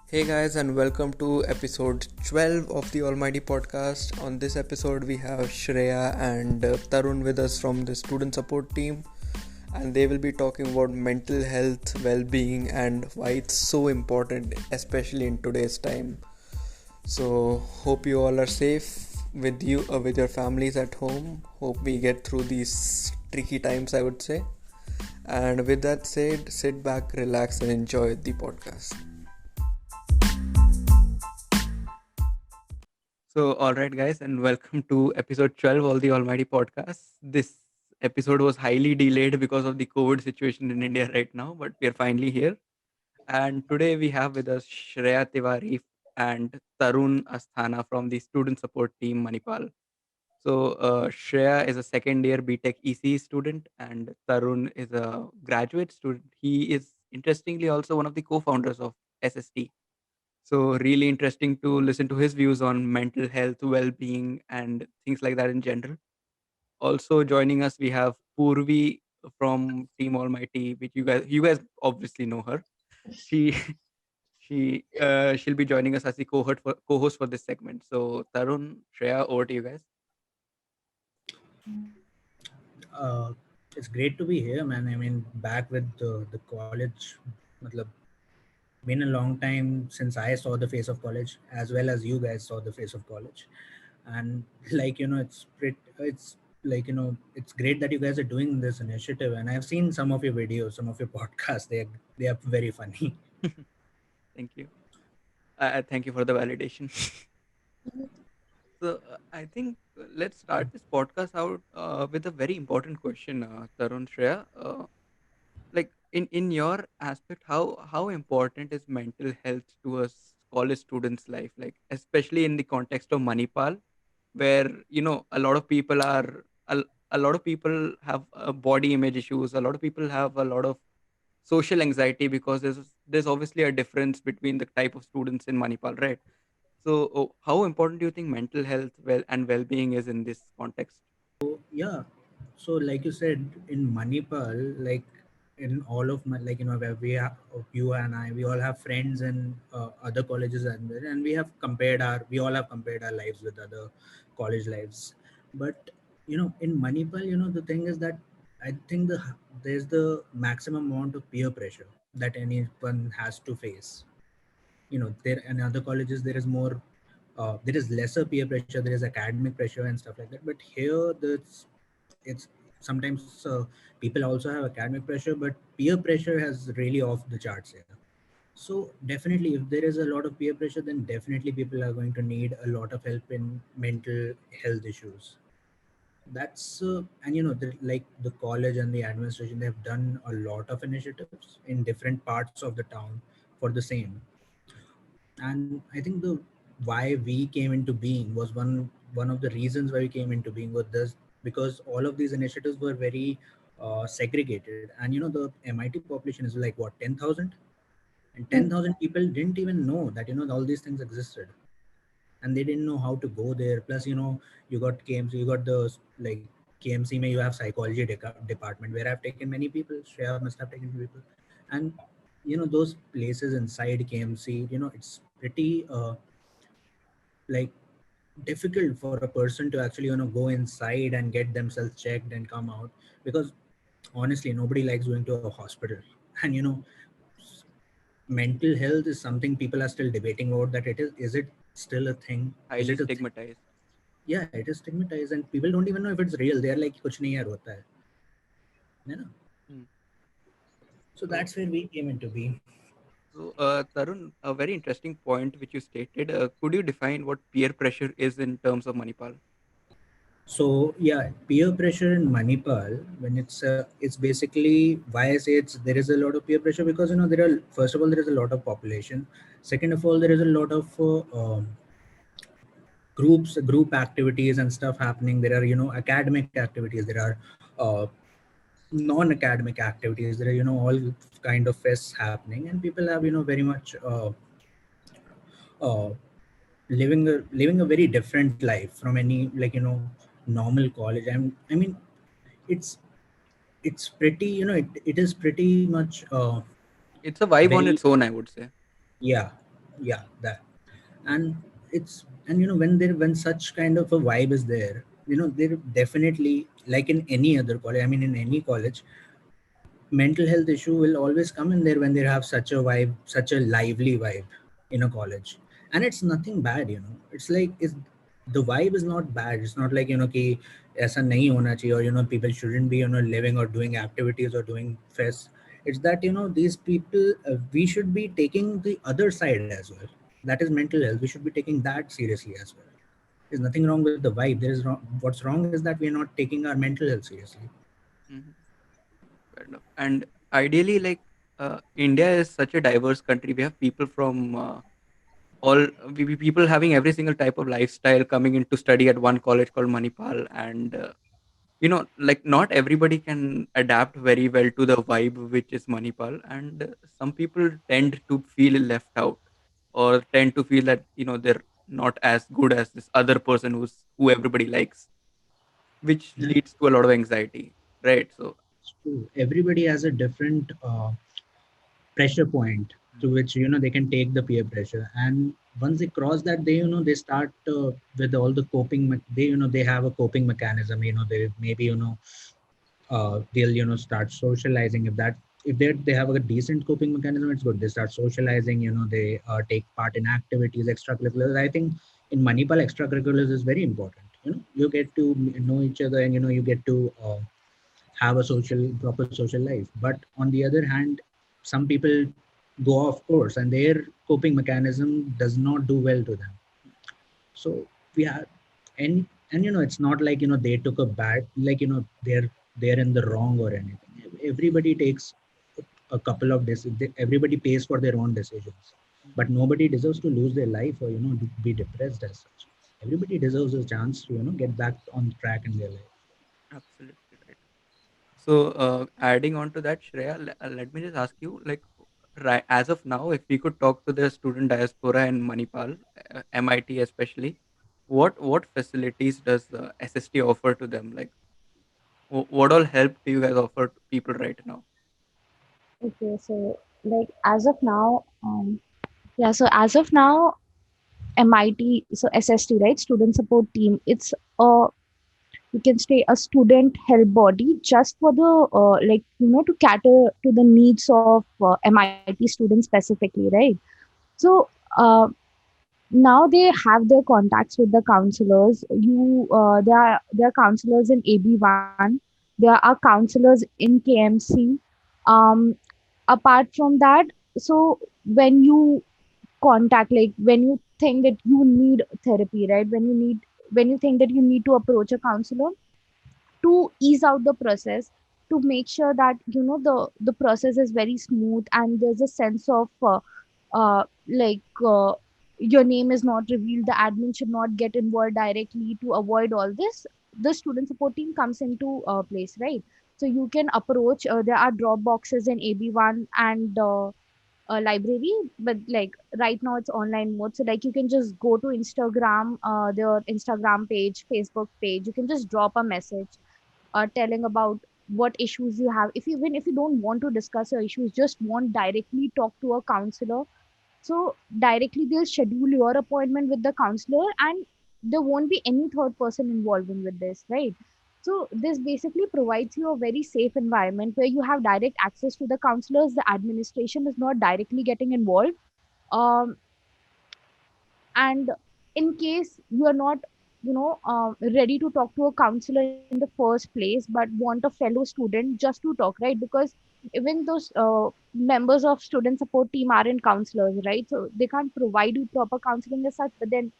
Hey guys, and welcome to episode 12 of the Almighty Podcast. On this episode, we have Shreya and Tarun with us from the student support team, and they will be talking about mental health, well being, and why it's so important, especially in today's time. So, hope you all are safe with your families at home. Hope we get through these tricky times, I would say. And with that said, sit back, relax, and enjoy the podcast. So, all right, guys, and welcome to episode 12 of the Almighty Podcast. This episode was highly delayed because of the COVID situation in India right now, but we are finally here. And today we have with us Shreya Tiwari and Tarun Asthana from the student support team Manipal. So, Shreya is a second year BTech EC student, and Tarun is a graduate student. He is interestingly also one of the co founders of SST. So, really interesting to listen to his views on mental health, well being, and things like that in general. Also joining us, we have Purvi from Team Almighty, which you guys obviously know her. She she'll be joining us as the co-host for this segment. So Tarun, Shreya, over to you guys. uh, it's great to be here, man. I mean, back with the college. Matlab, been a long time since I saw the face of college, as well as you guys saw the face of college. And it's like it's great that you guys are doing this initiative. And I've seen some of your videos, some of your podcasts. They are very funny. Thank you. Thank you for the validation. So I think let's start this podcast out with a very important question, Tarun, Shreya. Like in your aspect, how important is mental health to a college student's life, like especially in the context of Manipal, where a lot of people a lot of people have body image issues, a lot of people have a lot of social anxiety because there's obviously a difference between the type of students in Manipal, right? So how important do you think mental health and well-being is in this context? Yeah. So like you said, in Manipal, like in all of my, like where we have, you and I, we all have friends in other colleges, and we all have compared our lives with other college lives. But in Manipal, the thing is that I think there's the maximum amount of peer pressure that anyone has to face. There in other colleges there is lesser peer pressure, there is academic pressure and stuff like that, but here it's sometimes people also have academic pressure, but peer pressure has really off the charts here. So definitely, if there is a lot of peer pressure, then definitely people are going to need a lot of help in mental health issues. That's and like the college and the administration, they have done a lot of initiatives in different parts of the town for the same. And I think the why we came into being was one of the reasons why we came into being was this, because all of these initiatives were very segregated. And the MIT population is like what, 10,000, and 10,000 people didn't even know that all these things existed, and they didn't know how to go there. Plus you got KMC, you got the like KMC may you have psychology department where I've taken many people, Shreya must have taken people. And those places inside KMC, it's pretty like difficult for a person to actually go inside and get themselves checked and come out, because honestly nobody likes going to a hospital. And mental health is something people are still debating about, that is it still a thing, is Highly it a thing? stigmatized. Yeah, it is stigmatized, and people don't even know if it's real. They're like kuch nahi yaar hota hai, you know. Hmm. So So that's where we came into being. Tarun, a very interesting point which you stated. Could you define what peer pressure is in terms of Manipal? So yeah, peer pressure in Manipal, when it's basically why I say there is a lot of peer pressure, because there are, first of all, there is a lot of population. Second of all, there is a lot of group activities and stuff happening. There are academic activities. There are non-academic activities. There are all kind of fests happening, and people have very much uh, living a very different life from any, like normal college. I mean, it's pretty, it is pretty much It's a vibe on very, its own, I would say. yeah, yeah, that. And it's, and when such kind of a vibe is there, there definitely, like in any other college, I mean in any college, mental health issue will always come in there when they have such a vibe, such a lively vibe in a college. And it's nothing bad, it's like, it's, the vibe is not bad. It's not like, कि ऐसा नहीं होना चाहिए, or people shouldn't be, living or doing activities or doing fests. It's that, these people, we should be taking the other side as well. That is mental health. We should be taking that seriously as well. There's nothing wrong with the vibe. There is wrong, what's wrong is that we are not taking our mental health seriously. Mhm. Fair enough. And ideally, like, India is such a diverse country. We have people from all people having every single type of lifestyle coming in to study at one college called Manipal, and like, not everybody can adapt very well to the vibe which is Manipal, and some people tend to feel left out, or tend to feel that they're not as good as this other person who everybody likes, which leads to a lot of anxiety, right? So. That's true. Everybody has a different pressure point to Mhm. which, they can take the peer pressure, and once they cross that, they, they start with all the they, they have a coping mechanism. They maybe, they'll, start socializing. If that, if they have a decent coping mechanism, it's good. They start socializing. They take part in activities, extracurriculars. I think in Manipal, extracurriculars is very important. You get to know each other, and you get to have a proper social life. But on the other hand, some people go off course, and their coping mechanism does not do well to them. So we have, and it's not like, they took a bad, like, they're in the wrong or anything. Everybody takes a couple of everybody pays for their own decisions, but nobody deserves to lose their life, or be depressed as such. Everybody deserves a chance to, get back on track in their life. Absolutely right. So, adding on to that, Shreya, let me just ask you, like, right, as of now, if we could talk to the student diaspora in Manipal, MIT especially, what facilities does SST offer to them? Like, what all help do you guys offer to people right now? Okay, so like as of now, yeah, so as of now, MIT, so SST, right, Student Support Team, it's a, you can say, a student help body just for the like, to cater to the needs of MIT students specifically, right? So now they have their contacts with the counselors. There are counselors in AB1. There are counselors in KMC. Um, Apart from that, so when you contact, like when you think that you need therapy, right? When you think that you need to approach a counselor to ease out the process, to make sure that the process is very smooth and there's a sense of like your name is not revealed, the admin should not get involved directly. To avoid all this, the student support team comes into place, right? So you can approach, there are drop boxes in AB1 and library, but like right now it's online mode, so like you can just go to Instagram, their Instagram page, Facebook page, you can just drop a message telling about what issues you have. If you, even if you don't want to discuss your issues, just want directly talk to a counselor, so directly they'll schedule your appointment with the counselor, and there won't be any third person involved in with this, right? So this basically provides you a very safe environment where you have direct access to the counselors. The administration is not directly getting involved. Um, and in case you are not, ready to talk to a counselor in the first place, but want a fellow student just to talk, right? Because even those members of student support team aren't counselors, right? So they can't provide you proper counseling as such, but then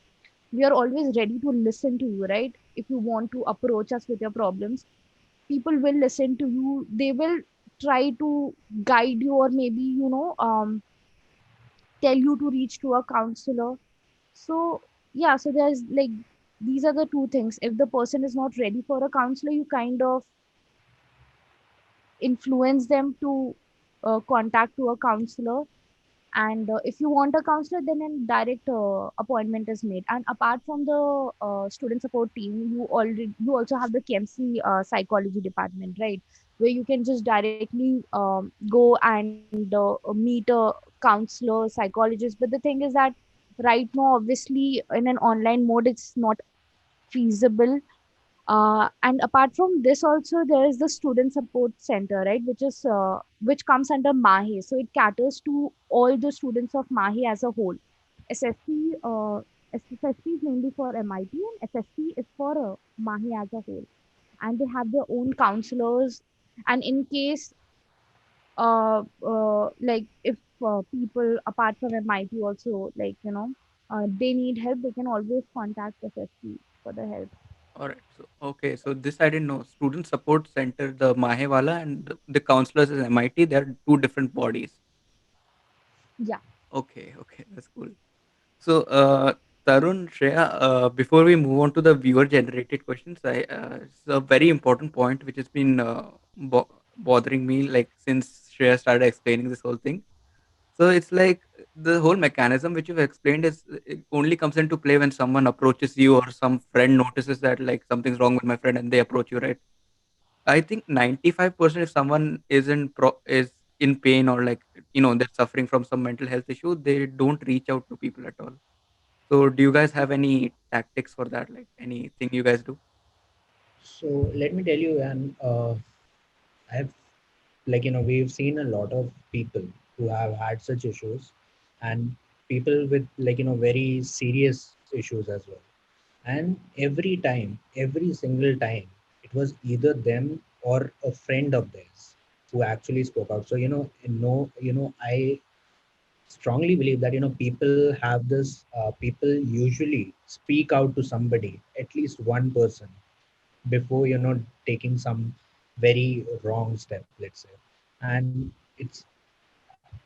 we are always ready to listen to you, right? If you want to approach us with your problems, people will listen to you. They will try to guide you, or maybe tell you to reach to a counselor. So yeah, so there's like, these are the two things. If the person is not ready for a counselor, you kind of influence them to contact to a counselor. And if you want a counselor, then a direct appointment is made. And apart from the student support team, you also have the KMC psychology department, right, where you can just directly go and meet a counselor, psychologist. But the thing is that right now, obviously, in an online mode, it's not feasible. And apart from this, also there is the student support center, right, which comes under Mahi. So it caters to all the students of Mahi as a whole. SSC, SSC is mainly for MIT, and SSC is for Mahi as a whole. And they have their own counselors. And in case, like if people apart from MIT also, like they need help, they can always contact SSC for the help. All right. So okay. So this I didn't know. Student Support Center, the Mahewala, and the counselors is MIT. They are two different bodies. Yeah. Okay. Okay. That's cool. So, Tarun, Shreya, before we move on to the viewer-generated questions, it's a very important point which has been bothering me like since Shreya started explaining this whole thing. So it's like the whole mechanism which you've explained is it only comes into play when someone approaches you or some friend notices that like something's wrong with my friend and they approach you, right? I think 95% if someone is in pain or like they're suffering from some mental health issue, they don't reach out to people at all. So, do you guys have any tactics for that? Like anything you guys do? So let me tell you, and I've we've seen a lot of people who have had such issues, and people with very serious issues as well. And every single time, it was either them or a friend of theirs who actually spoke out. So no, I strongly believe that people have this. People usually speak out to somebody, at least one person, before taking some very wrong step, let's say. And it's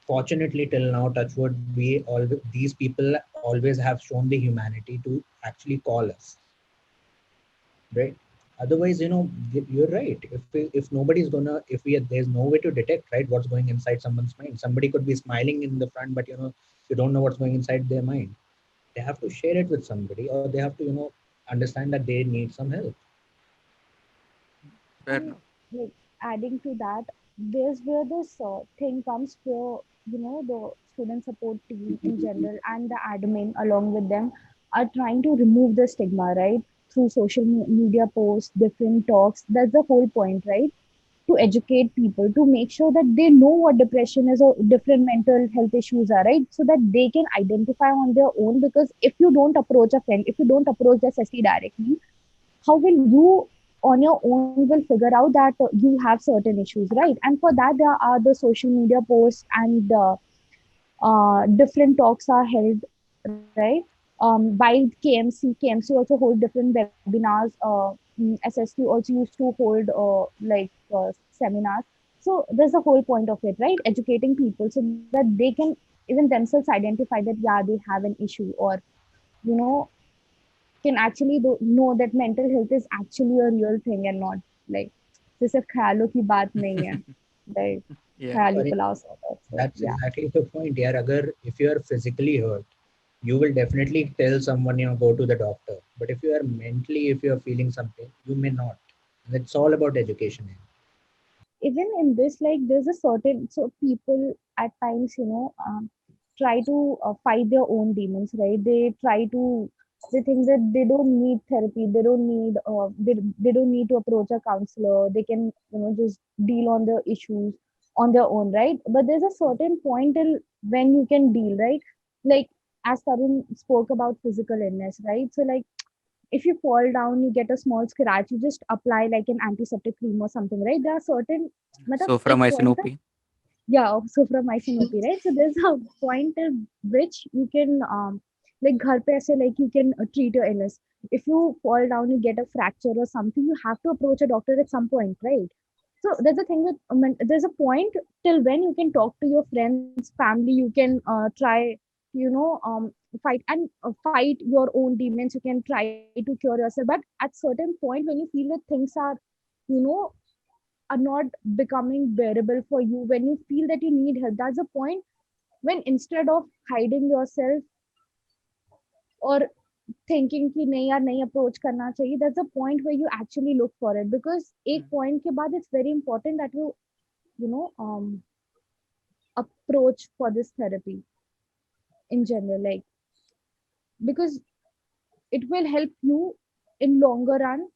fortunately till now, touchwood, we all these people always have shown the humanity to actually call us, right? Otherwise, you're right. If nobody's gonna, if we there's no way to detect, right, what's going inside someone's mind. Somebody could be smiling in the front, but you don't know what's going inside their mind. They have to share it with somebody, or they have to understand that they need some help. Fair And enough. like adding to that, there's where this thing comes where the student support team in general and the admin along with them are trying to remove the stigma, right? Through social media posts, different talks. That's the whole point, right? To educate people, to make sure that they know what depression is or different mental health issues are, right? So that they can identify on their own. Because if you don't approach a friend, if you don't approach the SSC directly, how will you on your own will figure out that you have certain issues, right? And for that there are the social media posts, and different talks are held, right? By KMC also hold different webinars. SST also used to hold seminars. So there's the whole point of it, right? Educating people so that they can even themselves identify that yeah, they have an issue, or you know can actually know that mental health is actually a real thing and not like जैसे ख्यालों की बात नहीं है, like Yeah. Khyali Or pulao sort of. So that's yeah, exactly the point. Yeah, agar if you are physically hurt, you will definitely tell someone, go to the doctor. But if you are mentally, if you are feeling something, you may not. And it's all about education. even in this, like there's a certain, so people at times try to fight their own demons, right? They think that they don't need therapy, they don't need to approach a counselor, they can just deal on the issues on their own, right? But there's a certain point till when you can deal, right? Like as Tarun spoke about physical illness, right? So like if you fall down, you get a small scratch, you just apply like an antiseptic cream or something, right? There are certain, matlab, So from ek point tak, Isinope. yeah, so from isomopy, right? So there's a point at which you can, like, ghar pe aise, like, you can treat your illness. If you fall down, you get a fracture or something, you have to approach a doctor at some point, right? So there's a thing with, there's a point till when you can talk to your friends, family, you can try, you know, fight and fight your own demons. You can try to cure yourself, but at certain point when you feel that things are not becoming bearable for you, when you feel that you need help, that's the point when instead of hiding yourself or thinking कि नहीं यार नहीं approach करना चाहिए, that's the point where you actually look for it, because एक Mm. point के बाद it's very important that you know approach for this therapy in general, like, because it will help you in longer run,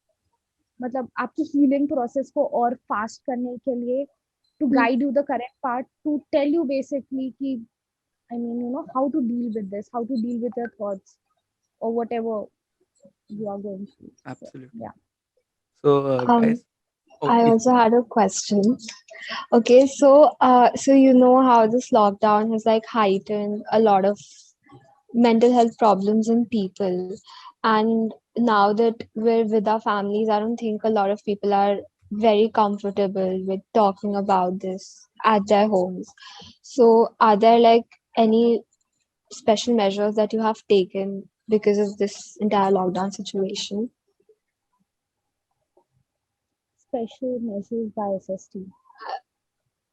मतलब आपकी healing process को और fast करने के लिए, to Hmm. guide you the correct part, to tell you basically कि I mean, how to deal with this, how to deal with your thoughts or whatever you are going through. So, Absolutely. yeah. So, Um, guys, oh, I please. also had a question. Okay, so you know how this lockdown has like heightened a lot of mental health problems in people, and now that we're with our families, I don't think a lot of people are very comfortable with talking about this at their homes. So, are there like any special measures that you have taken because of this entire lockdown situation? Special measures by SST. Or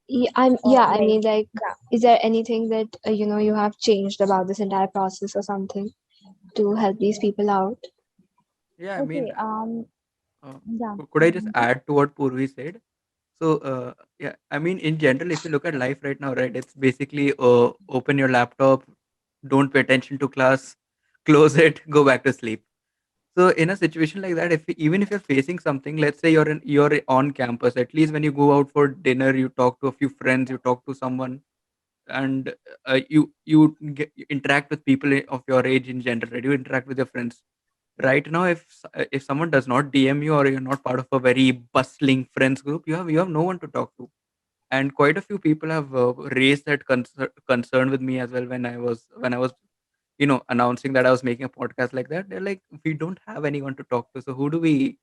Yeah, I like, mean, like, yeah. is there anything that you have changed about this entire process or something to help these people out? Yeah, I mean, Okay. Yeah. could I just add to what Purvi said? So, yeah, I mean, in general, if you look at life right now, right, it's basically open your laptop, don't pay attention to class, close it, go back to sleep. So, in a situation like that, even if you're facing something, let's say you're on campus, at least when you go out for dinner, you talk to a few friends, you talk to someone, and you interact with people of your age in general, right? You interact with your friends. Right now, if someone does not DM you or you're not part of a very bustling friends group, you have no one to talk to. And quite a few people have raised that concern with me as well when I was announcing that I was making a podcast like that. They're like, we don't have anyone to talk to, so who do we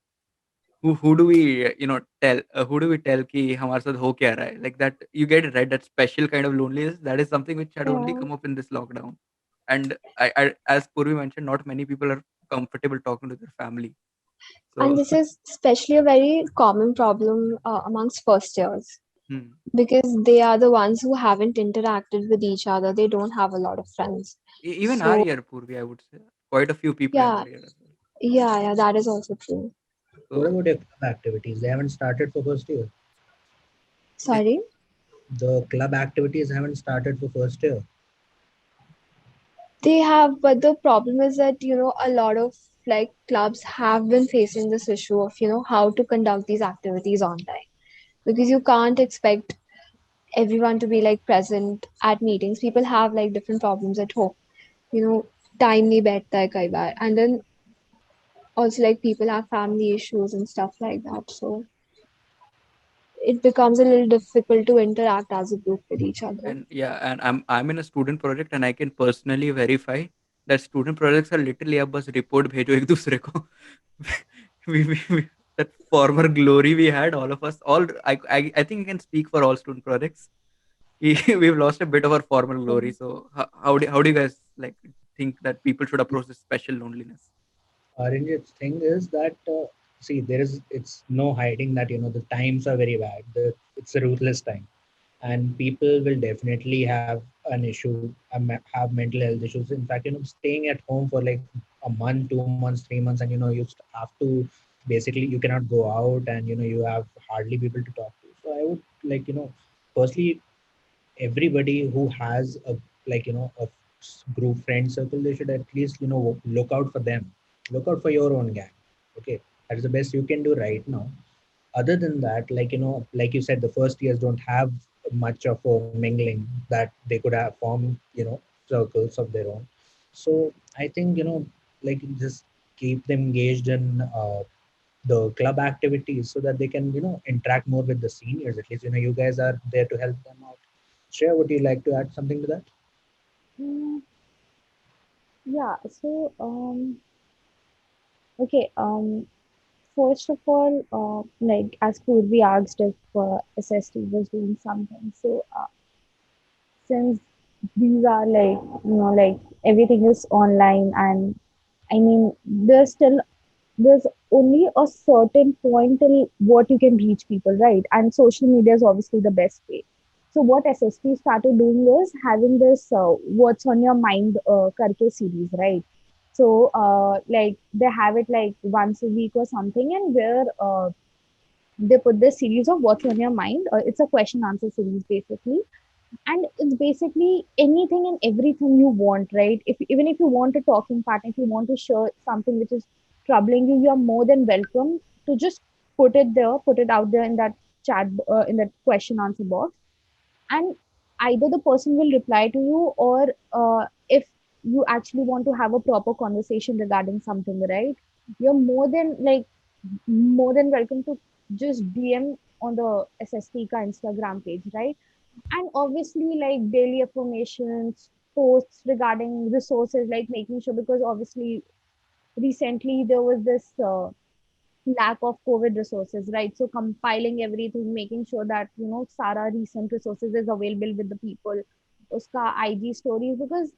tell, who do we tell कि हमारे साथ हो क्या रहा है, like that. You get it right, that special kind of loneliness, that is something which had only Yeah. come up in this lockdown. And as Purvi mentioned, not many people are comfortable talking to their family. So And this is especially a very common problem amongst first years hmm. because they are the ones who haven't interacted with each other. They don't have a lot of friends. Even our So, year, Purvi, I would say quite a few people in yeah, our year as well. yeah, that is also true. What So about your club activities? They haven't started for first year. eh, Sorry. The club activities haven't started for first year. They have, but the problem is that, a lot of like clubs have been facing this issue of, how to conduct these activities online because you can't expect everyone to be like present at meetings. People have like different problems at home, you know, time nahi baithta hai kai baar. And then also like people have family issues and stuff like that. So it becomes a little difficult to interact as a group with each other. and yeah, and I'm in a student project, and I can personally verify that student projects are literally अब बस report भेजो एक दूसरे को. we that former glory we had, all of us, all I think I can speak for all student projects. We've lost a bit of our former glory. So how do you guys like think that people should approach this special loneliness? Arinjit's thing is that see, it's no hiding that the times are very bad. It's a ruthless time, and people will definitely have an issue, have mental health issues. In fact, staying at home for like a month, 2 months, 3 months, and you have to basically you cannot go out, and you have hardly people to talk to. So I would like firstly, everybody who has a group friend circle, they should at least look out for them, look out for your own gang. Okay, that is the best you can do right now. Other than that, like you said, the first years don't have much of a mingling that they could have formed circles of their own. So I think like just keep them engaged in the club activities so that they can interact more with the seniors. At least you guys are there to help them out. Shreya, would you like to add something to that? Mm, yeah. So, okay. First of all, like as Purvi asked if SST was doing something. So, since these are like, like everything is online, and I mean, there's only a certain point till what you can reach people, right? And social media is obviously the best way. So what SST started doing is having this "What's on Your Mind" karke series, right? So like they have it like once a week or something, and where they put this series of "What's on Your Mind." It's a question answer series basically, and it's basically anything and everything you want, right? If even if you want a talking partner, if you want to share something which is troubling you, you are more than welcome to just put it there, put it out there in that chat, in that question answer box, and either the person will reply to you, or if you actually want to have a proper conversation regarding something, right, you're more than welcome to just DM on the SST ka Instagram page, right? And obviously like daily affirmations, posts regarding resources, like making sure, because obviously recently there was this lack of COVID resources, right? So compiling everything, making sure that Sara recent resources is available with the people, uska IG stories, because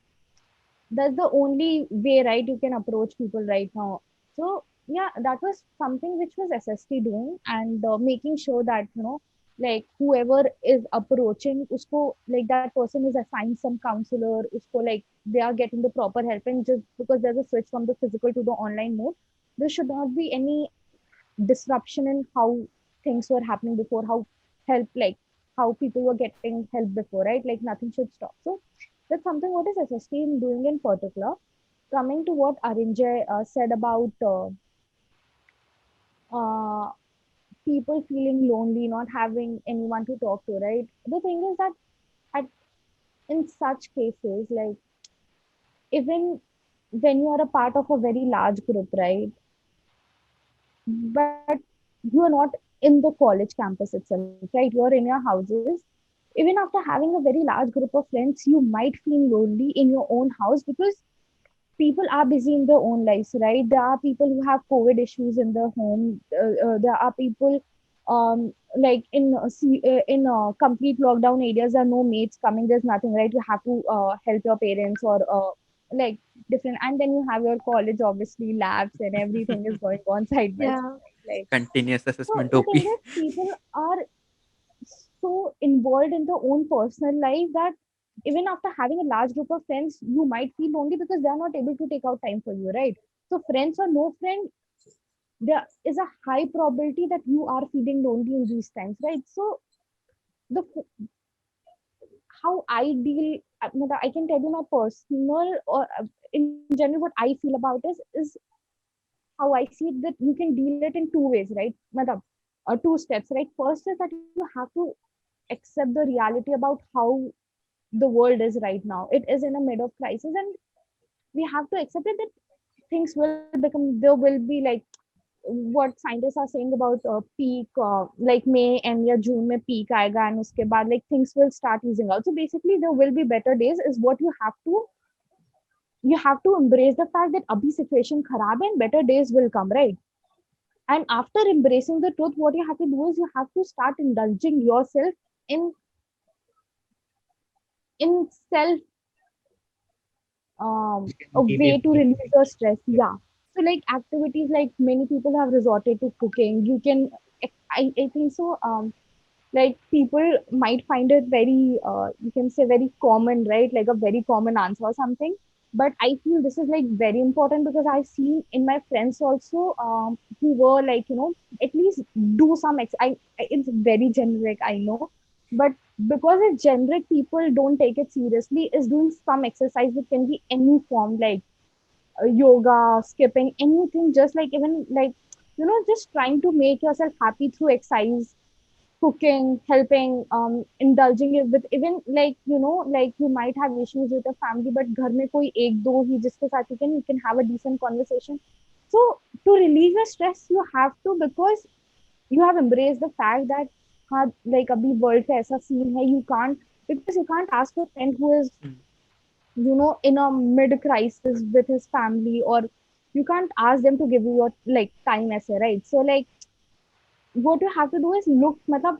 that's the only way, right, you can approach people right now. So yeah, that was something which was SST doing, and making sure that like whoever is approaching usko, like that person is assigned some counselor, usko like they are getting the proper help. And just because there's a switch from the physical to the online mode, there should not be any disruption in how things were happening before, how help, like how people were getting help before, right? Like nothing should stop. So that's something what is SST doing in particular. Coming to what Arinjay said about uh, people feeling lonely, not having anyone to talk to, right? The thing is that at, in such cases, like even when you are a part of a very large group, right? But you are not in the college campus itself, right? You're in your houses. Even after having a very large group of friends, you might feel lonely in your own house, because people are busy in their own lives, right? There are people who have COVID issues in their home. There are people like in complete lockdown areas, there are no mates coming. There's nothing, right? You have to help your parents, or like different. And then you have your college, obviously labs and everything is going on side by Yeah. side, like. Continuous So assessment the thing OP. is, people are so involved in their own personal life that even after having a large group of friends, you might feel lonely because they are not able to take out time for you, right? So, friends or no friend, there is a high probability that you are feeling lonely in these times, right? So, the how I deal, I can tell you my personal, or in general, what I feel about is how I see it, that you can deal it in two ways, right? Matlab, two steps, right? First is that you have to accept the reality about how the world is right now. It is in a mid of crisis, and we have to accept it that things will become. There will be like what scientists are saying about peak, like May and या June में peak आएगा, and उसके बाद like things will start easing out. So basically, there will be better days. Is what you have to embrace the fact that अभी situation खराब है and better days will come, right? And after embracing the truth, what you have to do is you have to start indulging yourself in self, a Keep way it to keep release your stress. Yeah. So like activities, like many people have resorted to cooking. You can, I think so. Like people might find it very, you can say very common, right? Like a very common answer or something. But I feel this is like very important, because I've seen in my friends also, who were like, at least do some it's very generic, I know, but because it's generic, people don't take it seriously, is doing some exercise, which can be any form, like yoga, skipping, anything, just like even like, just trying to make yourself happy through exercise, cooking, helping, indulging it with, even like, like you might have issues with your family, but घर में कोई एक दो ही जिसके साथ you can have a decent conversation. So to relieve your stress, you have to, because you have embraced the fact that हाँ like अभी world का ऐसा scene है, you can't, because you can't ask a friend who is Mm. in a mid crisis with his family, or you can't ask them to give you your like time essay, right? So like what you have to do is look matlab,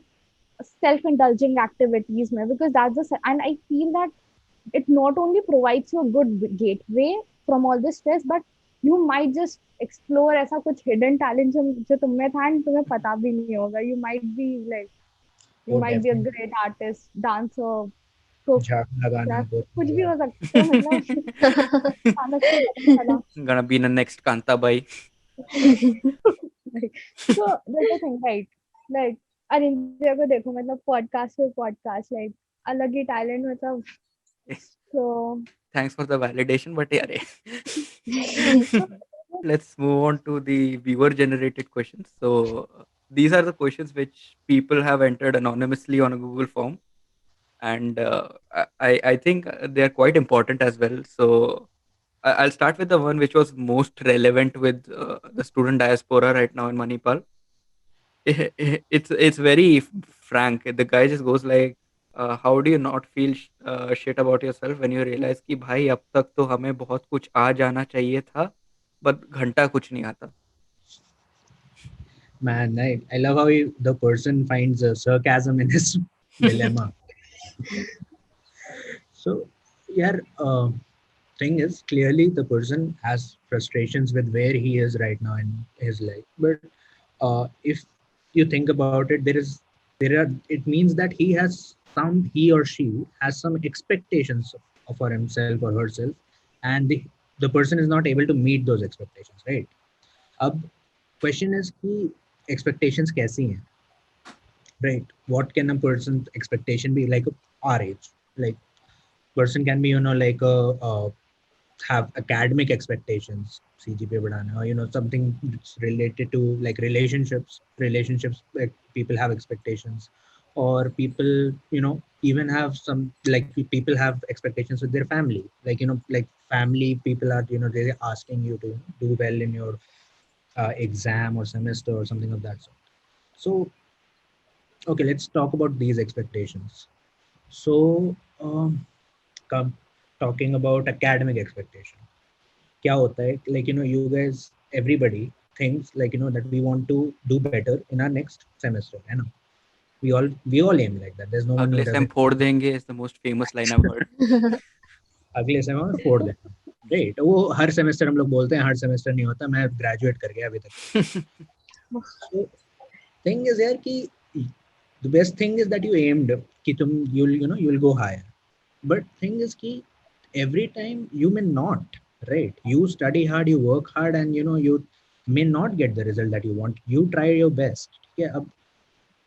self-indulging activities mein, because that's and I feel that it not only provides you a good gateway from all this stress, but you might just explore ऐसा कुछ hidden talent जो तुम में था and तुम्हें पता भी नहीं होगा, you might be like, You Oh, might be a definitely. great artist, dancer, cook, झाड़ू लगाना chef, बहुत कुछ भी मजा हो आता सकता है मतलब अचानक से पता चला. Gonna be in the next Kantabai. Like, so that's the thing, right? Like Arinjay को देखो मतलब पॉडकास्ट पे पॉडकास्ट लाइक अलग ही टैलेंट मतलब so Thanks for the validation, but yeah. Let's move on to the viewer generated questions. So these are the questions which people have entered anonymously on a Google form, and I think they are quite important as well. So I'll start with the one which was most relevant with the student diaspora right now in Manipal. It's very frank. The guy just goes like, how do you not feel shit about yourself when you realize कि भाई अब तक तो हमें बहुत कुछ आ जाना चाहिए था, but घंटा कुछ नहीं आता. Man, I love how the person finds sarcasm in his dilemma. So, yeah, thing is clearly the person has frustrations with where he is right now in his life. But if you think about it, there are it means that he or she has some expectations for himself or herself, and the person is not able to meet those expectations, right? अब question is कि expectations कैसी हैं, right? What can a person's expectation be like our age? Like person can be like have academic expectations, CGPA बढ़ाना, or something that's related to like relationships like people have expectations, or people even have some like people have expectations with their family, like like family people are they're asking you to do well in your exam or semester or something of that sort. So okay, let's talk about these expectations. So come talking about academic expectation, क्या होता है like you guys everybody thinks like that we want to do better in our next semester, है ना? We all aim like that. There's no one who अगले same doesn't. फोड़ देंगे is the most famous line I've heard. अगले semester में फोड़ देना, right? वो हर सेमेस्टर हम लोग बोलते हैं, हर सेमेस्टर नहीं होता, मैं ग्रेजुएट कर गया अभी तक. So thing is यार कि the best thing is that you aimed कि तुम you'll go higher, but thing is कि every time you may not, right? You study hard, you work hard, and you may not get the result that you want. You try your best. Yeah,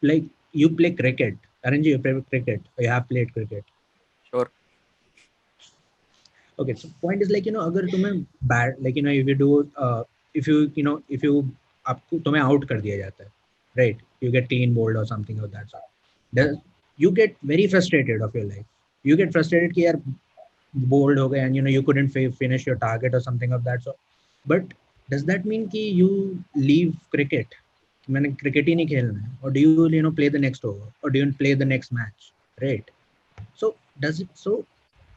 like you play cricket. Aren't you play cricket? You have played cricket. Sure. Okay, so point is like अगर तुम्हें bad like if you do if you आपको तुम्हें out कर दिया जाता है, right? You get clean bowled or something of that sort. You get very frustrated of your life. You get frustrated कि यार bored हो गए and you couldn't finish your target or something of that sort. But does that mean कि you leave cricket? मैंने cricket ही नहीं खेलना है, or do you play the next over, or do you play the next match, right? So does it so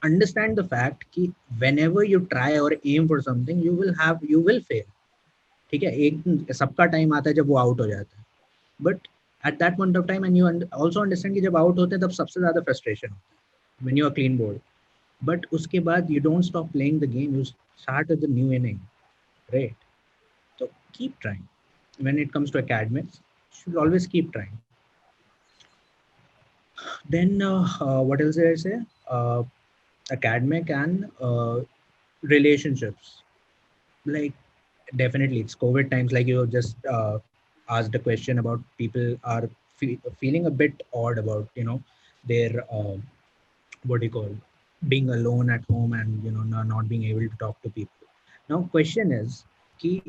understand the fact कि whenever you try or aim for something you will fail. ठीक है, एक सबका time आता है जब वो out हो जाता है, but at that point of time and you also understand कि जब आउट होते हैं तब सबसे ज्यादा frustration होता है when you are clean bowled. But उसके बाद you don't stop playing the game, you start with the new inning, right? So keep trying. When it comes to academics, you should always keep trying. Then what else did I say? Academic and relationships. Like definitely it's COVID times, like you just asked a question about people are feeling a bit odd about their what do you call, being alone at home and not being able to talk to people. Now question is ki,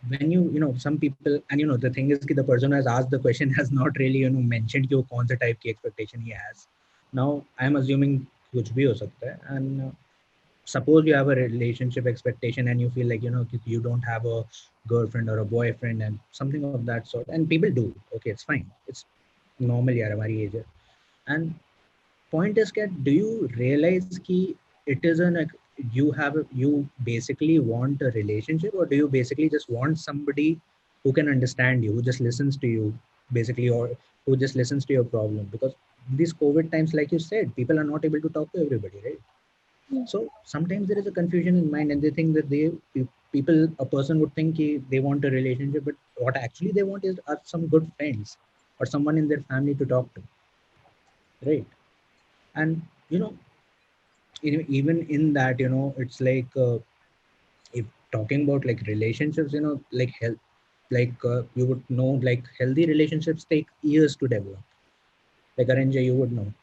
when some people, and the thing is ki the person who has asked the question has not really mentioned कि वो कौन सा type की expectation he has. Now I'm assuming कुछ भी हो सकता है, and suppose you have a relationship expectation and you feel like you don't have a girlfriend or a boyfriend and something of that sort, and people do, okay, it's fine, it's normal यार हमारी age है. And point is that do you realize कि it is you basically want a relationship, or do you basically just want somebody who can understand you, who just listens to you basically, or who just listens to your problem? Because these COVID times, like you said, people are not able to talk to everybody, right? So sometimes there is a confusion in mind and they think that a person would think they want a relationship, but what actually they want is are some good friends, or someone in their family to talk to, right? And you know, even in that, it's like, if talking about like relationships, like health, like you would know, like healthy relationships take years to develop. Like Aranjay, you would know.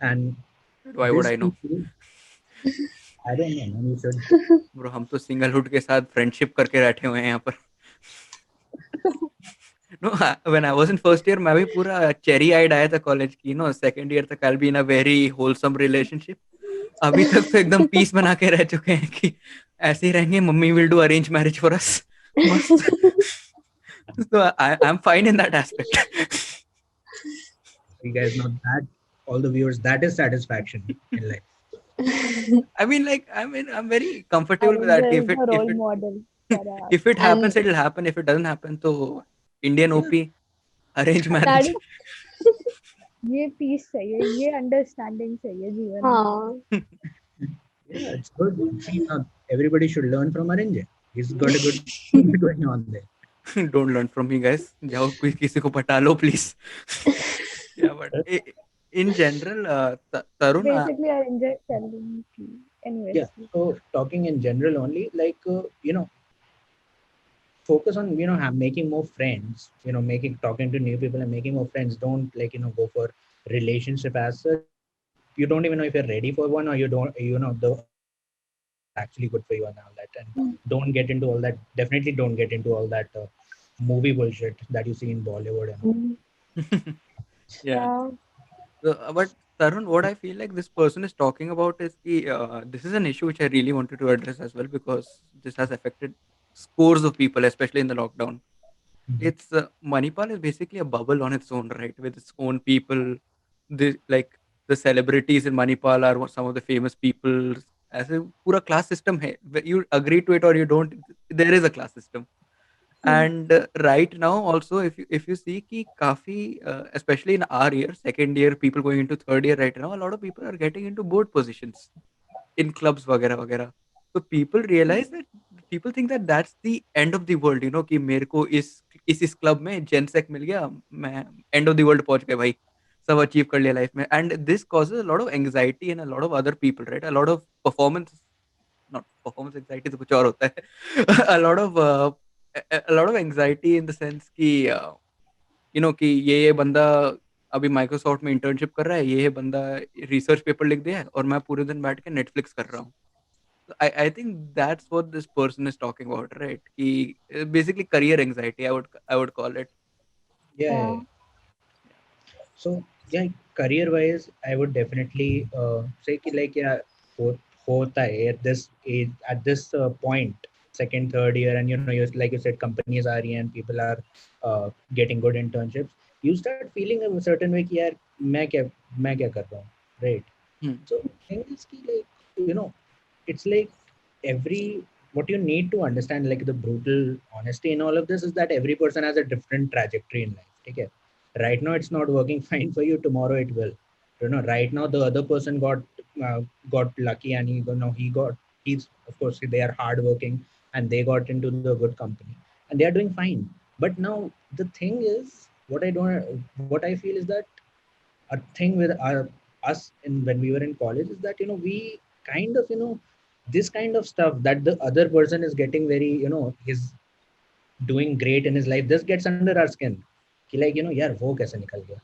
And Why would this I know? people, I don't know, man, you should. Bro हम तो singlehood के साथ friendship करके बैठे हुए हैं यहाँ पर. No, when I was in first year मैं भी पूरा चेरी आइड आया था कॉलेज की. सेकंड ईयर तक I be in a very wholesome relationship. अभी तक तो एकदम पीस बना के रह चुके हैं कि ऐसे ही रहेंगे. Mummy will do arrange marriage for us. मस्त. So I'm fine in that aspect. You guys know that, all the viewers, that is satisfaction in life. I'm very comfortable with that. Arunja is the role model for us. If it And happens, it'll happen. If it doesn't happen, तो Indian Yeah, OP arrange that marriage. is, ये piece चाहिए, ये understanding चाहिए जीवन में. हाँ, yeah, it's good. See, now everybody should learn from Aranjay. He's got a good thing going on there. Don't learn from me, guys. जाओ कोई किसी को पटा लो, please. Yeah, but in general, Tarun, Basically, I enjoy telling you. Anyways, Yeah. So talking in general only, like, focus on, making more friends, making, talking to new people and making more friends. Don't, like, go for relationship as such if you don't even know if you're ready for one, or you don't, the other person is actually good for you and all that. And don't get into all that. Definitely don't get into all that movie bullshit that you see in Bollywood and all. yeah. yeah, But Tarun, what I feel like this person is talking about is this is an issue which I really wanted to address as well, because this has affected scores of people, especially in the lockdown. Mhm. It's Manipal is basically a bubble on its own, right? With its own people. The celebrities in Manipal are some of the famous people. As a pura class system hai. You agree to it or you don't. There is a class system. And right now also, if you see ki kafi especially in our year, second year, people going into third year right now, a lot of people are getting into board positions in clubs वगैरह वगैरह. So people realize that, people think that that's the end of the world, कि मेरे को इस club में जेनसेक मिल गया, मैं end of the world पहुंच गए भाई, सब अचीव कर लिया लाइफ में. And this causes a lot of anxiety in a lot of other people, right? A lot of performance, not performance anxiety तो कुछ और होता है. a lot of a lot of anxiety in the sense कि कि ये बंदा अभी माइक्रोसॉफ्ट में इंटर्नशिप कर रहा है, ये बंदा रिसर्च पेपर लिख दिया है और मैं पूरे दिन बैठ के नेटफ्लिक्स कर रहा हूँ. I think that's what this person is talking about, right? Basically career anxiety, I would call it. Yeah, yeah, yeah, yeah. So yeah, career wise, I would definitely say कि like, yeah, ho- होता है at this age, at this point, second third year, and like you said, companies are here and people are getting good internships. You start feeling a certain way कि यार मैं क्या कर रहा हूँ, right? Hmm. So thing is कि like, it's like every, what you need to understand, like the brutal honesty in all of this is that every person has a different trajectory in life. Okay, right now it's not working fine for you, tomorrow it will. Right now the other person uh, got lucky, and he's, of course, they are hardworking, and they got into the good company, and they are doing fine. But now the thing is, what I feel is that a thing with us in when we were in college is that, we kind of, this kind of stuff that the other person is getting very, he's doing great in his life, this gets under our skin. कि like, यार वो कैसे निकल गया,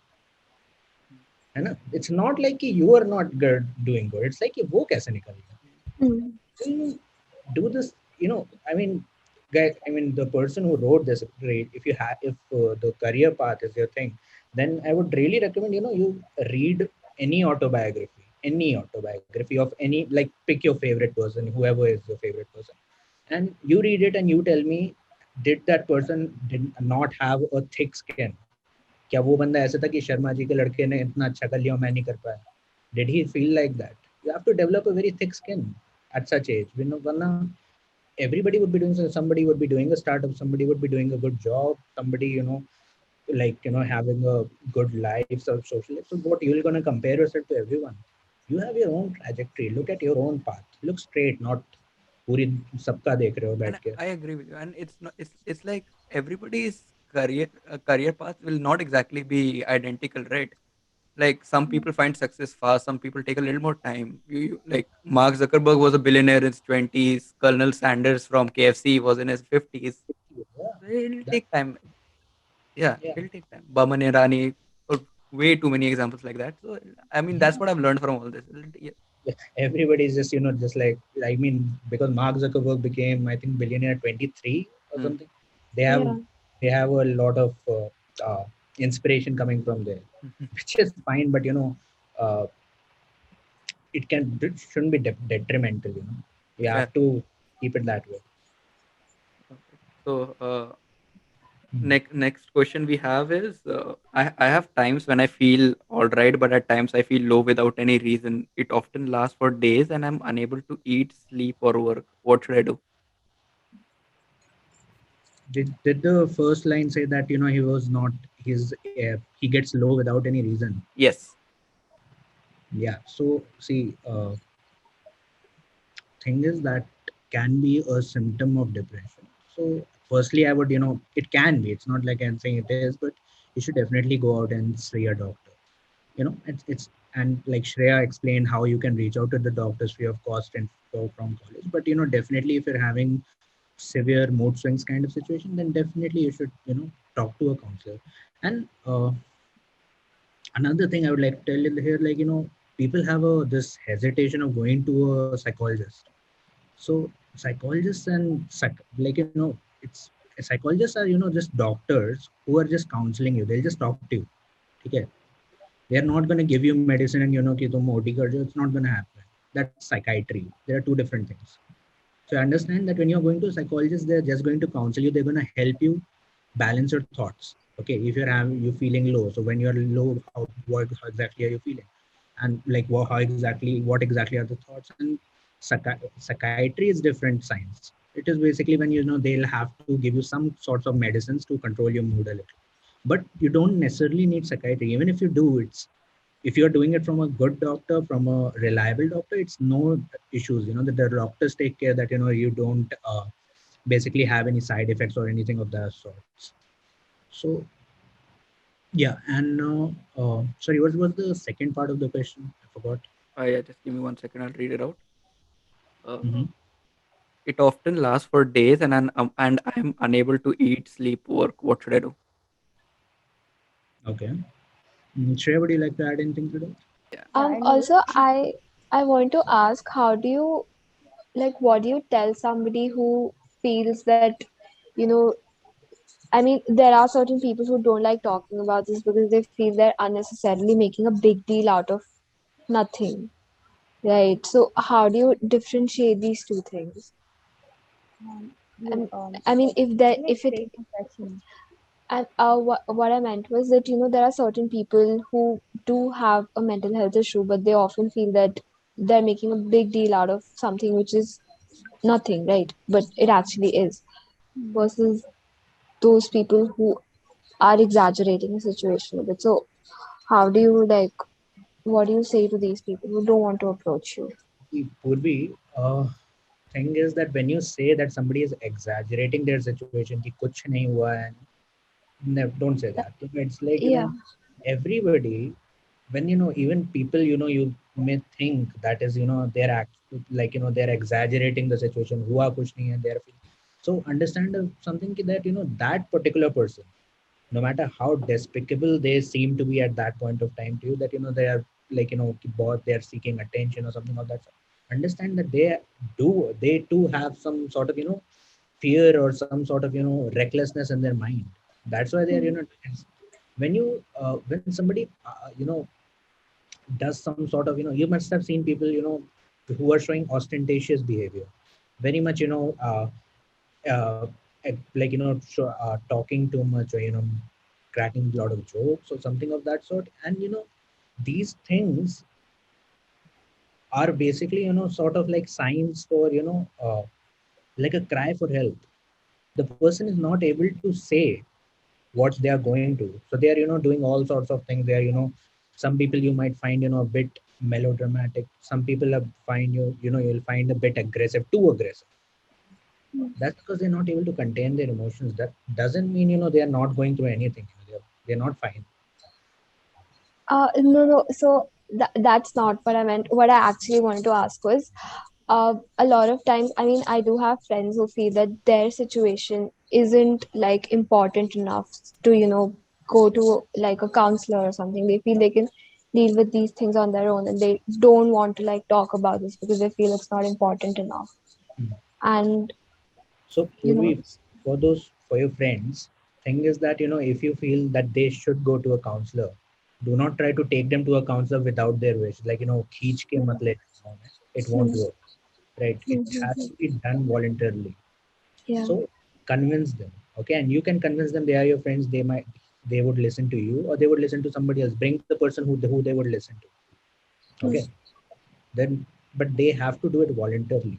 है ना? It's not like कि you are not good, doing good, it's like कि वो कैसे निकल गया. mm, You do this, I mean, guys, I mean, the person who wrote this, great. If you have, if the career path is your thing, then I would really recommend, you read any autobiography of any, like, pick your favorite person, whoever is your favorite person, and you read it and you tell me, did that person did not have a thick skin? क्या वो बंदा ऐसा था कि शर्मा जी के लड़के ने इतना अच्छा कर लिया और मैं नहीं कर पाया? Did he feel like that? You have to develop a very thick skin at such age. वरना everybody would be doing, somebody would be doing a startup, somebody would be doing a good job, somebody, like, having a good life, social life. So what, you're going to compare yourself to everyone? You have your own trajectory, look at your own path, look straight, not पूरी सबका देख रहे हो बैठ And के. I agree with you. And it's not, it's like everybody is career path will not exactly be identical, right? Like some people find success fast, some people take a little more time. Like Mark Zuckerberg was a billionaire in his 20s, Colonel Sanders from KFC was in his 50s. Yeah, So it'll that, take time. Yeah, yeah, it'll take time. Baman Irani, or way too many examples like that. So I mean, that's yeah. what I've learned from all this. Yeah. Yeah, everybody's just just like, I mean, because Mark Zuckerberg became, I think, billionaire 23 or Hmm. something. They have Yeah. they have a lot of inspiration coming from there, which is fine. But uh, it shouldn't be detrimental. You have Fair. to keep it that way. Perfect. So Hmm. next question we have is I have times when I feel all right, but at times I feel low without any reason. It often lasts for days, and I'm unable to eat, sleep, or work. What should I do? Did the first line say that he was not his he gets low without any reason? Yes. Yeah. So see, thing is that can be a symptom of depression. So firstly, I would, it can be. It's not like I'm saying it is, but you should definitely go out and see a doctor. It's and like Shreya explained how you can reach out to the doctors free of cost and from college. But definitely if you're having severe mood swings kind of situation, then definitely you should talk to a counselor. And another thing I would like to tell you here, like people have a this hesitation of going to a psychologist. So psychologists and like it's psychologists are just doctors who are just counseling you. They'll just talk to you. Okay, they're not going to give you medicine and कि तुम OT कर जाओ. It's not going to happen. That's psychiatry. There are two different things. So understand that when you're going to a psychologist, they're just going to counsel you. They're going to help you balance your thoughts. Okay, if you feeling low, so when you're low, how exactly are you feeling, and like what exactly are the thoughts? And psychiatry is different science. It is basically when they'll have to give you some sorts of medicines to control your mood a little, but you don't necessarily need psychiatry. Even if you do, it's if you're doing it from a good doctor, from a reliable doctor, it's no issues. The doctors take care that you don't basically have any side effects or anything of that sorts. So yeah. And sorry, what was the second part of the question? I forgot. Yeah, just give me 1 second. I'll read it out. Hmm. Uh, it often lasts for days, and I'm unable to eat, sleep, work. What should I do? Okay. Shreya, would you like to add anything to that? Yeah. Also, I want to ask, how do you, like, what do you tell somebody who feels that, you know, I mean, there are certain people who don't like talking about this because they feel they're unnecessarily making a big deal out of nothing, right? So, how do you differentiate these two things? You And I mean, can you if it, explain the question? and what I meant was that, there are certain people who do have a mental health issue, but they often feel that they're making a big deal out of something which is nothing, right? But it actually is, Hmm. versus those people who are exaggerating the situation a bit. So, how do you like, what do you say to these people who don't want to approach you? Purvi, thing is that when you say that somebody is exaggerating their situation, कि कुछ नहीं हुआ है, no, don't say that. It's like Yeah. everybody, when even people, you may think that is they're like they're exaggerating the situation, हुआ कुछ नहीं है, they're feeling. So understand something that that particular person, no matter how despicable they seem to be at that point of time to you, that they are like कि बहुत they're seeking attention or something of that sort. Understand that they too have some sort of fear or some sort of recklessness in their mind. That's why they're when you when somebody does some sort of you must have seen people who are showing ostentatious behavior, very much uh, like talking too much, or cracking a lot of jokes or something of that sort. And these things are basically sort of like signs for like a cry for help. The person is not able to say what they are going to, so they are doing all sorts of things. They are some people you might find a bit melodramatic. Some people find you'll find a bit aggressive, too aggressive. That's because they're not able to contain their emotions. That doesn't mean they are not going through anything. They're not fine. No, no. So that's not what I meant. What I actually wanted to ask was, a lot of times, I mean, I do have friends who feel that their situation isn't like important enough to, go to like a counselor or something. They feel they can deal with these things on their own, and they don't want to like talk about this because they feel it's not important enough. Hmm. And So you know, Purvi, for your friends, thing is that if you feel that they should go to a counselor, do not try to take them to a counselor without their wish. Like खींच के मत ले जाओ, it won't hmm, work, right? It hmm, hmm, has hmm. to be done voluntarily. Yeah, So convince them, okay? And you can convince them they are your friends. They would listen to you, or they would listen to somebody else. Bring the person who they would listen to, hmm, okay? Then, but they have to do it voluntarily.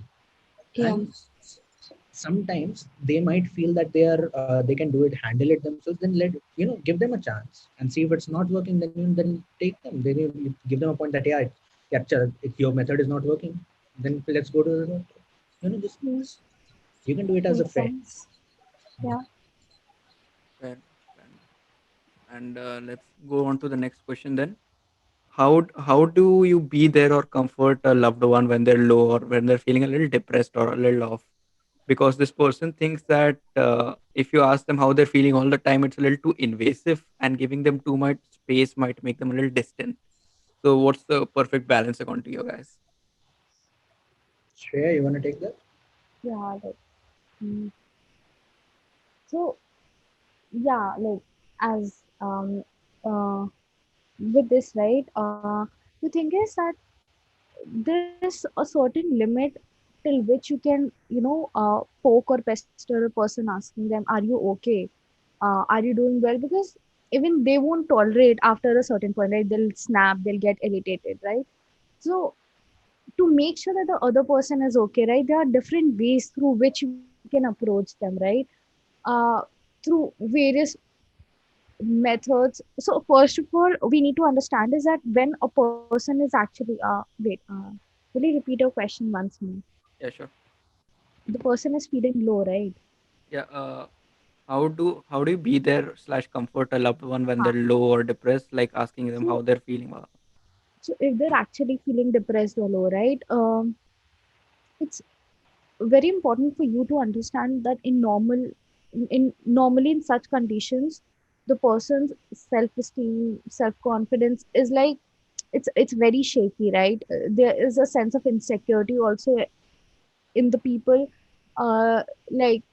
yeah, And sometimes they might feel that they can do it, handle it themselves. Then give them a chance and see if it's not working. Then take them. Then you give them a point that yeah, if your method is not working, then let's go to the doctor. Just hmm. you can do it as a Makes friend. sense. Yeah. Fair enough, fair enough. And let's go on to the next question then. How do you be there or comfort a loved one when they're low or when they're feeling a little depressed or a little off? Because this person thinks that if you ask them how they're feeling all the time, it's a little too invasive, and giving them too much space might make them a little distant. So, what's the perfect balance according to you guys? Shreya, you want to take that? Yeah, like, mm, so yeah, like as with this, right? The thing is that there's a certain limit till which you can, poke or pester a person asking them, "Are you okay? Are you doing well?" Because even they won't tolerate after a certain point, right? They'll snap, they'll get irritated, right? So to make sure that the other person is okay, right? There are different ways through which you can approach them, right? Uh, through various methods. So first of all, we need to understand is that when a person is actually will you repeat your question once more? Yeah, sure. The person is feeling low, right? Yeah. How do you be there slash comfort a loved one when Huh. they're low or depressed, like asking them how So they're feeling? so if they're actually feeling depressed or low, right? It's very important for you to understand that in normally in such conditions, the person's self-esteem, self-confidence is like it's very shaky, right? There is a sense of insecurity also in the people. Like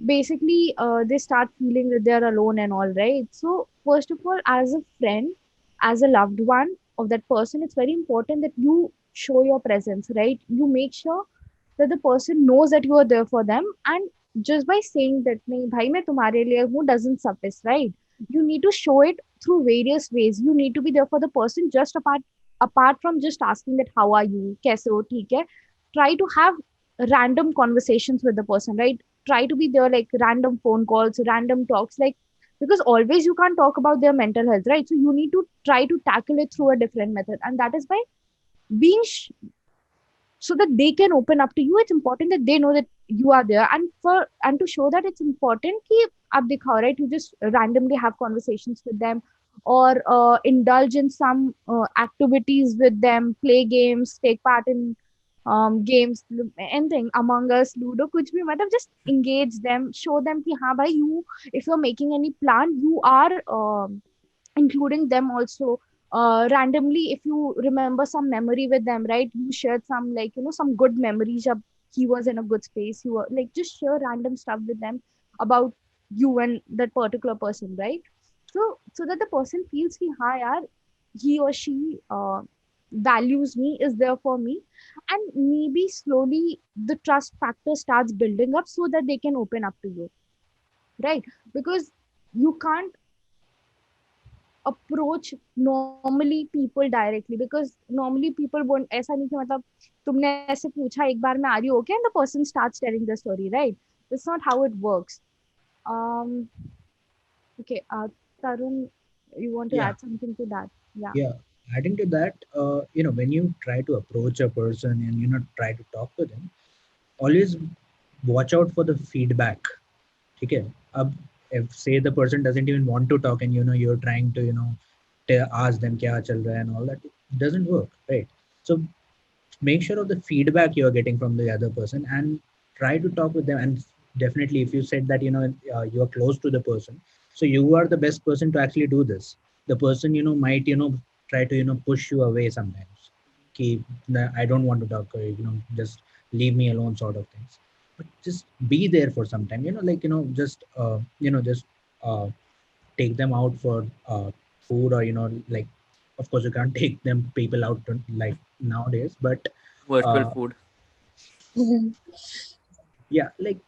basically they start feeling that they're alone and all, right? So first of all, as a friend, as a loved one of that person, it's very important that you show your presence, right? You make sure that the person knows that you are there for them. And just by saying that nahi bhai main tumhare liye hu doesn't suffice, right? You need to show it through various ways. You need to be there for the person, just apart from just asking that how are you, kaise ho, theek hai. Try to have random conversations with the person, right? Try to be there, like random phone calls, random talks, like because always you can't talk about their mental health, right? So you need to try to tackle it through a different method, and that is by being so that they can open up to you. It's important that they know that you are there, and to show that it's important ki aap dikhao, right? You just randomly have conversations with them, or indulge in some activities with them, play games, take part in games, anything, among us, ludo, kuch bhi, matlab just engage them, show them ki ha bhai, you, if you're making any plan, you are including them also. Randomly, if you remember some memory with them, right, you shared some, like, some good memories of he was in a good space, you were like, just share random stuff with them about you and that particular person, right? So that the person feels ki ha yaar, he or she values me, is there for me. And maybe slowly the trust factor starts building up so that they can open up to you, right? Because you can't approach normally people directly, because normally people won't, ऐसा नहीं कि मतलब तुमने ऐसे पूछा एक बार में, are you okay, and the person starts telling the story, right? That's not how it works. um okay, Tarun, you want to Yeah, add something to that? Yeah. yeah. Adding to that, when you try to approach a person and try to talk to them, always watch out for the feedback. ठीक है. अब if say the person doesn't even want to talk and you're trying to ask them क्या चल रहा है and all that, it doesn't work, right? So make sure of the feedback you're getting from the other person and try to talk with them. And definitely if you said that you are close to the person, so you are the best person to actually do this. The person might try to push you away sometimes. Keep, I don't want to talk, or just leave me alone, sort of things. But just be there for some time, like just uh, take them out for food, or like, of course you can't take them people out to, like, nowadays, but Virtual uh, food. Mhm. yeah, like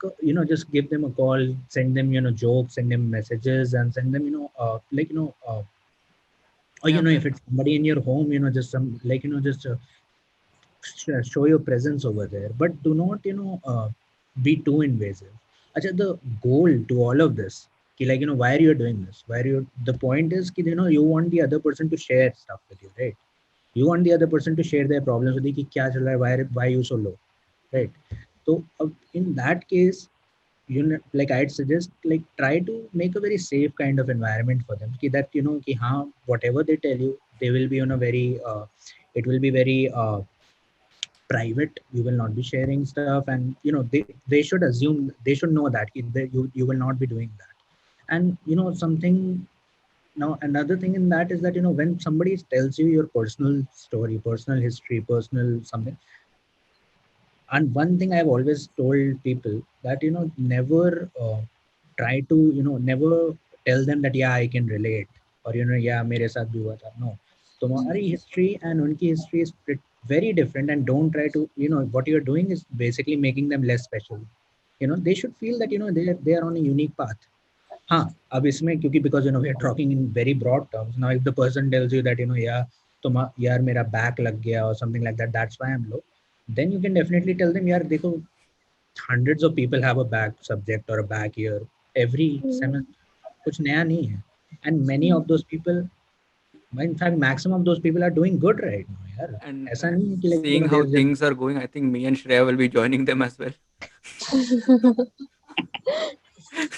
just give them a call, send them jokes, send them messages, and send them like or Yeah, fair if it's enough. somebody in your home, just some, like just show your presence over there, but do not be too invasive. Acha, the goal to all of this, ki, like why are you doing this, why are you, the point is ki, you want the other person to share stuff with you, right? You want the other person to share their problems with you, ki kya chal raha hai, why you so low, Hmm. right? So in that case, like I'd suggest, like, try to make a very safe kind of environment for them, ki that ki हाँ, whatever they tell you, they will be very it will be very private. You will not be sharing stuff, and they should assume, they should know that you will not be doing that. And something, now another thing in that is that when somebody tells you your personal story, personal history, personal something. And one thing I've always told people, that never try to never tell them that yeah, I can relate, or yeah, मेरे साथ भी हुआ था. No, तुम्हारी history and उनकी history is very different, and don't try to, what you're doing is basically making them less special. They should feel that they are on a unique path. हाँ, अब इसमें क्योंकि because we are talking in very broad terms. Now if the person tells you that yeah, तुम यार मेरा back लग गया or something like that, that's why I'm low, then you can definitely tell them यार देखो, hundreds of people have a back subject or a back year every semester. कुछ नया नहीं है. And many of those people, in fact maximum of those people are doing good right now यार. And ऐसा नहीं है कि like seeing how there's just, things are going, I think me and Shreya will be joining them as well.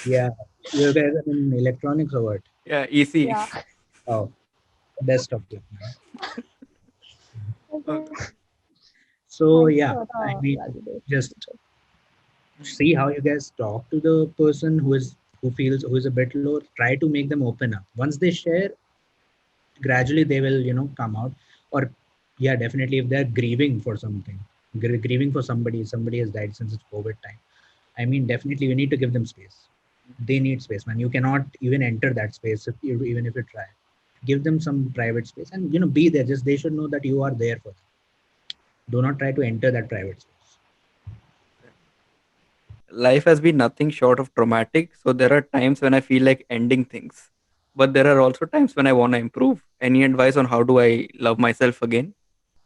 yeah, you guys are in electronics or what? Yeah, EC. Yeah. Oh, best of luck, man. Okay. Okay. So Thank you yeah, for I the mean, validation. just see how you guys talk to the person who is a bit low. Try to make them open up. Once they share, gradually they will come out. Or yeah, definitely if they're grieving for something, grieving for somebody has died since it's COVID time, I mean, definitely you need to give them space. They need space, man. You cannot even enter that space even if you try. Give them some private space, and be there. Just they should know that you are there for them. Do not try to enter that private space. Life has been nothing short of traumatic, so there are times when I feel like ending things. But there are also times when I want to improve. Any advice on how do I love myself again?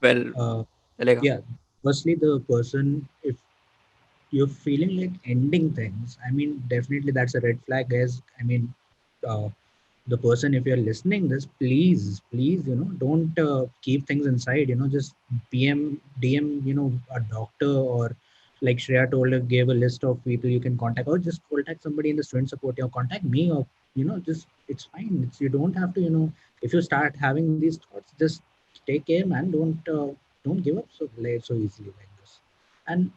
Well, uh, chalega. yeah, firstly, the person, if you're feeling like ending things, I mean, definitely that's a red flag, guys. I mean, uh, the person, if you're listening this, please don't keep things inside. Just DM a doctor, or like Shreya told, gave a list of people you can contact, or just contact somebody in the student support, or contact me, or just, it's fine. You don't have to, if you start having these thoughts, just take care, man. Don't give up so easily like this. And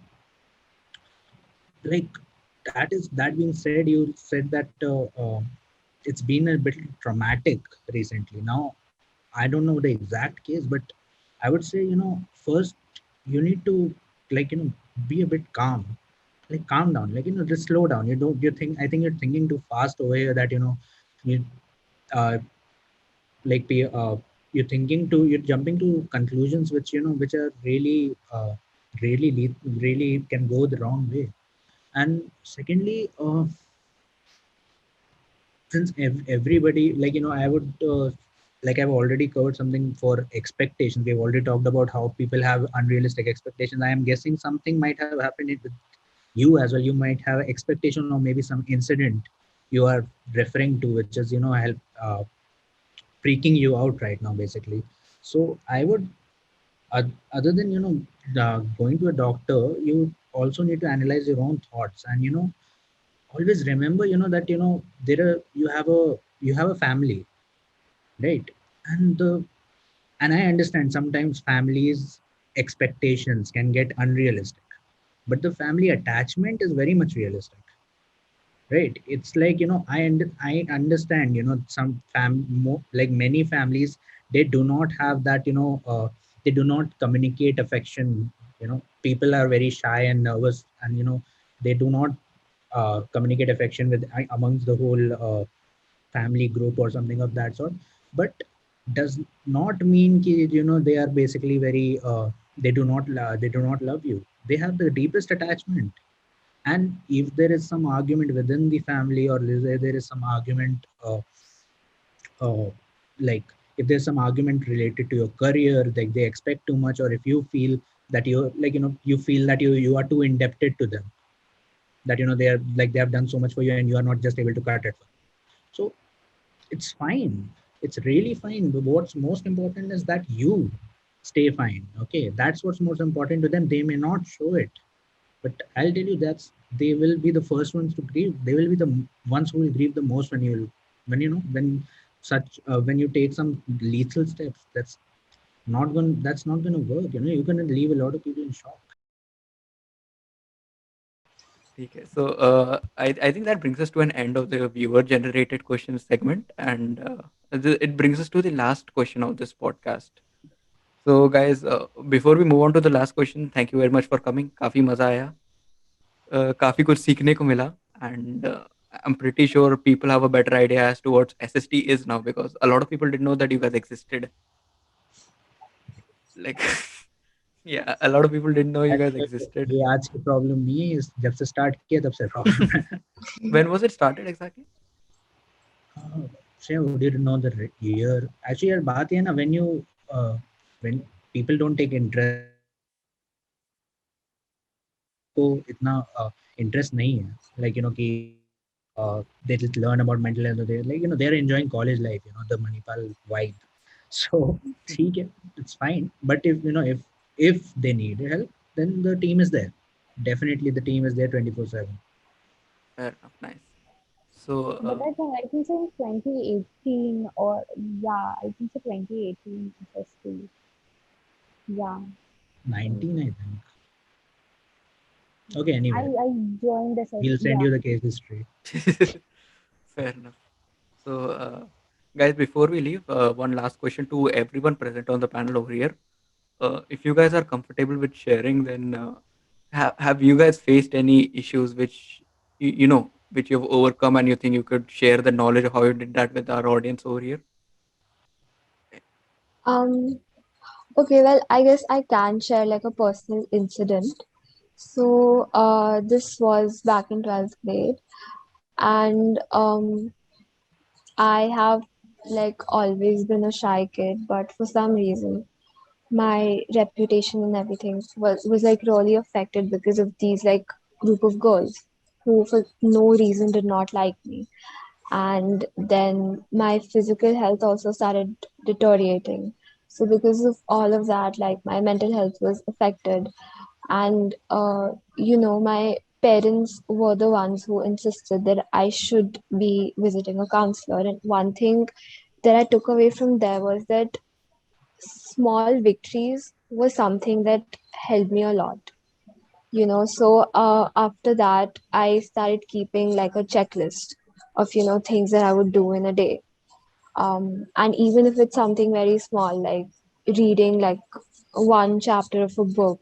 like, that being said, you said that it's been a bit traumatic recently. Now I don't know the exact case, but I would say, first you need to, like, be a bit calm. Like, calm down, like, just slow down. You think, I think you're thinking too fast over here, that you uh like be you're thinking to, you're jumping to conclusions which which are really really can go the wrong way. And secondly, since everybody, like, I would like, I've already covered something for expectations. We've already talked about how people have unrealistic expectations. I am guessing something might have happened with you as well. You might have expectation, or maybe some incident you are referring to, which is help freaking you out right now, basically. So I would, other than going to a doctor, you also need to analyze your own thoughts. And always remember, that there are you have a family, right? And I understand sometimes families expectations can get unrealistic, but the family attachment is very much realistic, right? It's like, I understand, some like many families, they do not have that, they do not communicate affection. People are very shy and nervous, and they do not communicate affection with amongst the whole family group or something of that sort. But does not mean ki, they are basically very they do not love you. They have the deepest attachment. And if there is some argument within the family, or there is some argument, uh, like if there's some argument related to your career, like they expect too much, or if you feel that you like, you feel that you are too indebted to them, that they are like they have done so much for you and you are not just able to cut it. So it's fine, it's really fine. But what's most important is that you stay fine. Okay, that's what's most important to them. They may not show it, but I'll tell you, that's they will be the first ones to grieve. They will be the ones who will grieve the most when when you take some lethal steps. That's not going to work. You're going to leave a lot of people in shock. Okay, so I think that brings us to an end of the viewer generated questions segment, and it brings us to the last question of this podcast. So, guys, before we move on to the last question, thank you very much for coming. काफी मजा आया, काफी कुछ सीखने को मिला, and I'm pretty sure people have a better idea as to what SST is now, because a lot of people didn't know that you guys existed. Like, yeah, a lot of people didn't know you guys existed. ये आज की problem नहीं है, जब से start किया तब से प्रॉब्लम है. When was it started exactly? Say, would you know the year? Actually, यार बात ये है ना, when people don't take interest in something, को इतना interest नहीं है, like कि they just learn about mental health. They like they're enjoying college life, the Manipal vibe. So ठीक है, it's fine. But if they need help, then the team is there. Definitely, the team is there 24/7. Fair enough, nice. So, But I think so in 2018 or yeah, I think so 2018 SST. Yeah. 19, I think. Okay, anyway, I joined we'll SST. send Yeah. you the case history. fair enough. So, guys, before we leave, one last question to everyone present on the panel over here. If you guys are comfortable with sharing, then have you guys faced any issues which which you've overcome, and you think you could share the knowledge of how you did that with our audience over here? Um, okay, well, I guess I can share like a personal incident. So, this was back in 12th grade, and I have like always been a shy kid, but for some reason, my reputation and everything was like really affected because of these like group of girls who for no reason did not like me. And then my physical health also started deteriorating. So because of all of that, like my mental health was affected. And my parents were the ones who insisted that I should be visiting a counselor. And one thing that I took away from there was that small victories was something that helped me a lot. So after that I started keeping like a checklist of things that I would do in a day. And even if it's something very small, like reading like one chapter of a book,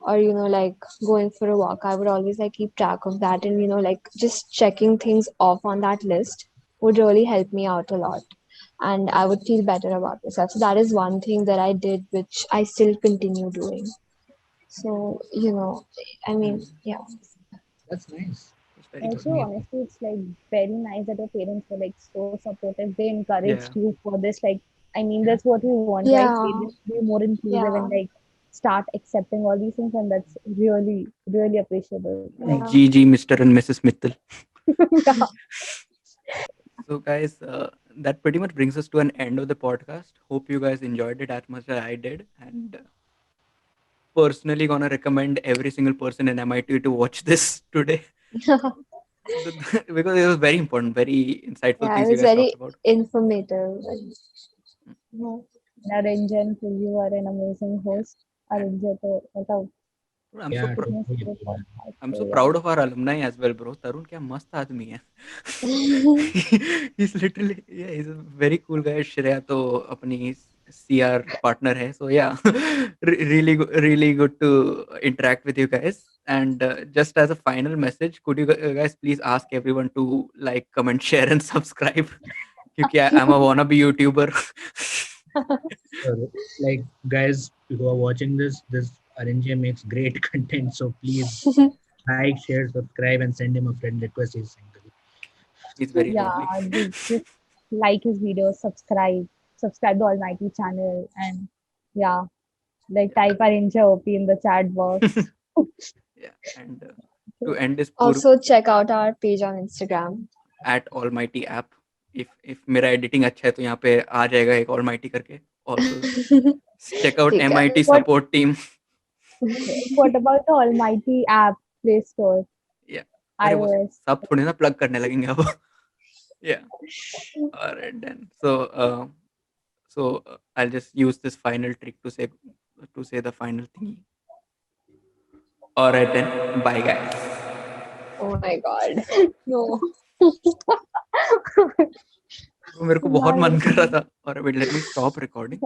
or like going for a walk, I would always like keep track of that. And like just checking things off on that list would really help me out a lot, and I would feel better about myself. So that is one thing that I did, which I still continue doing. So I mean, Hmm, yeah. That's nice. that's very good. Also, honestly, it's like very nice that your parents were like so supportive. They encouraged Yeah. you for this. Like, I mean, Yeah. that's what we want, right? Yeah, Parents to be more inclusive yeah, and like start accepting all these things, and that's really, really appreciable. Like, yeah. GG, Mr. and Mrs. Mittal. yeah. So, guys, that pretty much brings us to an end of the podcast. Hope you guys enjoyed it as much as I did. And personally gonna recommend every single person in MIT to watch this today. Because it was very important, very insightful Yeah, it things you was guys talked very about. informative. Yeah. Arinjan, you are an amazing host. Arinjan, तो मतलब Bro, I'm so Yeah, pr- totally ये agree, man. podcast, I'm so so yeah. proud of our alumni as well, bro. Tarun क्या मस्त आदमी है. He's literally, yeah, he's a very cool guy. Shreya तो अपनी CR partner है. So yeah, really good to interact with you guys. And just as a final message, could you guys please ask everyone to like, comment, share, and subscribe? क्योंकि I'm a wannabe YouTuber. So, like guys who are watching this Arinjay makes great content. So please like, share, subscribe, and send him a friend request. He's single. He's very Yeah, lonely. just like his videos, subscribe the Almighty channel, and yeah, like type Arinja OP in the chat box. Yeah, and to end this, Also, check out our page on Instagram. at Almighty app. If मेरा editing अच्छा है तो यहाँ पे आ जाएगा एक Almighty करके. Also check out ठीक है. MIT What support team. what about the Almighty app Play Store, Yeah. अरे वो iOS? सब थोड़ी ना plug करने लगेंगे अब. Yeah. Alright then. So I'll just use this final trick to say the final thingy. Alright then. Bye guys. Oh my God. No. मेरे को बहुत मन कर रहा था. Alright, wait, let me stop recording.